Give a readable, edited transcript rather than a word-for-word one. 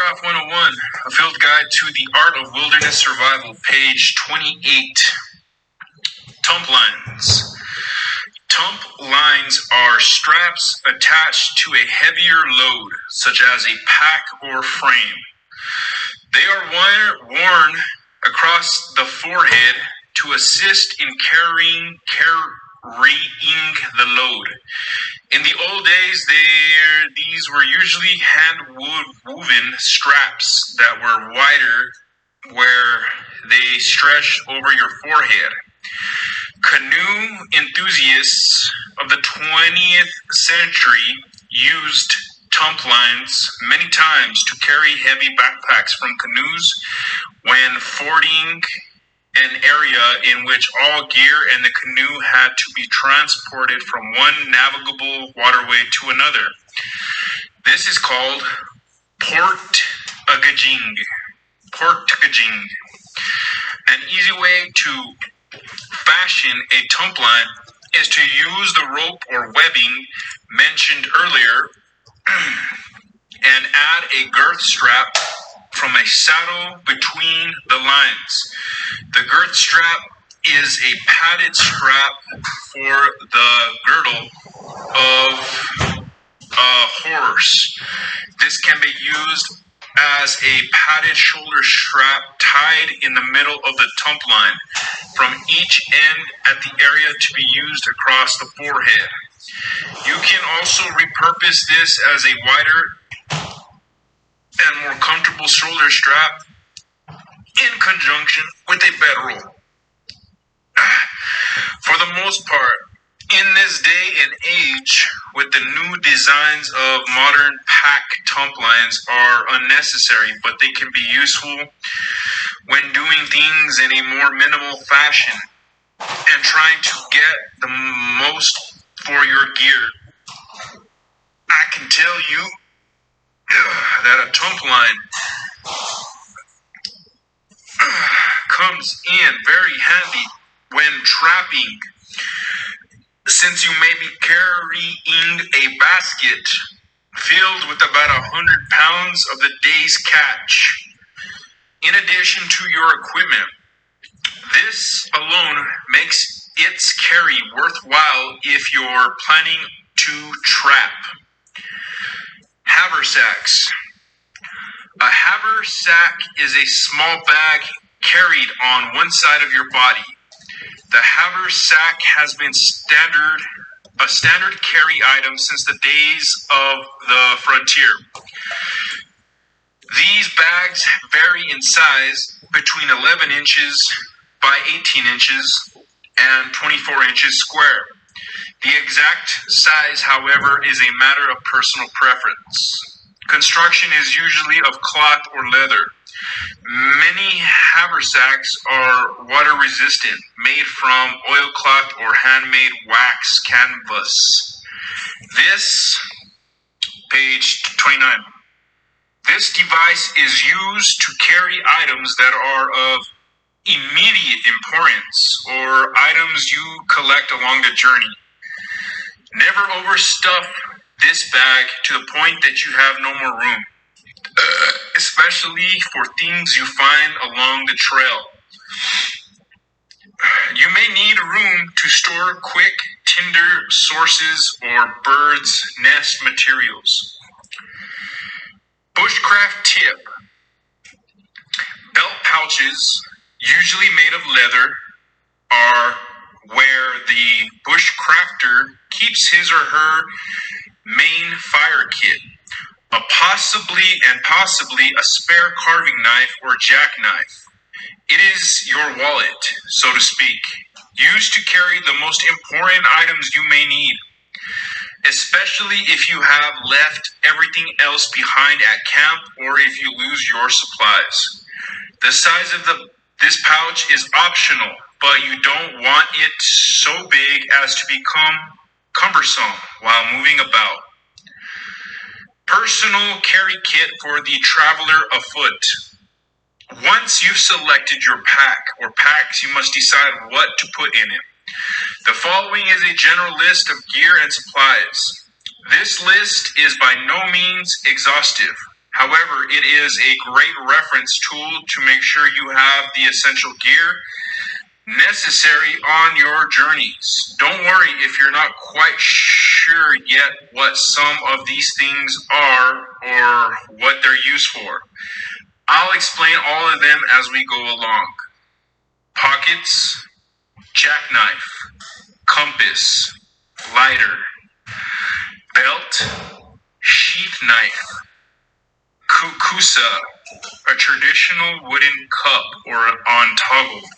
Bushcraft 101, a field guide to the art of wilderness survival, page 28. Tump lines. Tump lines are straps attached to a heavier load, such as a pack or frame. They are worn across the forehead to assist in carrying the load. In the old days, these were usually hand-woven straps that were wider where they stretched over your forehead. Canoe enthusiasts of the 20th century used tump lines many times to carry heavy backpacks from canoes when fording an area in which all gear and the canoe had to be transported from one navigable waterway to another. This is called portaging. An easy way to fashion a tump line is to use the rope or webbing mentioned earlier and add a girth strap from a saddle between the lines. The girth strap is a padded strap for the girdle of a horse. This can be used as a padded shoulder strap tied in the middle of the tump line from each end at the area to be used across the forehead. You can also repurpose this as a wider and more comfortable shoulder strap in conjunction with a bedroll. For the most part, in this day and age, with the new designs of modern pack tump lines are unnecessary, but they can be useful when doing things in a more minimal fashion and trying to get the most for your gear. I can tell you that a tump line comes in very handy when trapping, since you may be carrying a basket filled with about 100 pounds of the day's catch. In addition to your equipment, this alone makes its carry worthwhile if you're planning to trap. Haversacks. A haversack is a small bag carried on one side of your body. The haversack has been a standard carry item since the days of the frontier. These bags vary in size between 11 inches by 18 inches and 24 inches square. The exact size, however, is a matter of personal preference. Construction is usually of cloth or leather. Many haversacks are water resistant, made from oilcloth or handmade wax canvas. This, page 29. This device is used to carry items that are of immediate importance or items you collect along the journey. Never overstuff this bag to the point that you have no more room, especially for things you find along the trail. You may need room to store quick tinder sources or bird's nest materials. Bushcraft tip. Belt pouches, usually made of leather, are where the bushcrafter keeps his or her main fire kit, possibly a spare carving knife or jackknife. It is your wallet, so to speak, used to carry the most important items you may need, especially if you have left everything else behind at camp or if you lose your supplies. The size of this pouch is optional, but you don't want it so big as to become cumbersome while moving about. Personal carry kit for the traveler afoot. Once you've selected your pack or packs, you must decide what to put in it. The following is a general list of gear and supplies. This list is by no means exhaustive. However, it is a great reference tool to make sure you have the essential gear necessary on your journeys. Don't worry if you're not quite sure yet what some of these things are or what they're used for. I'll explain all of them as we go along. Pockets, jackknife, compass, lighter, belt, sheath knife, kukusa, a traditional wooden cup or on toggle,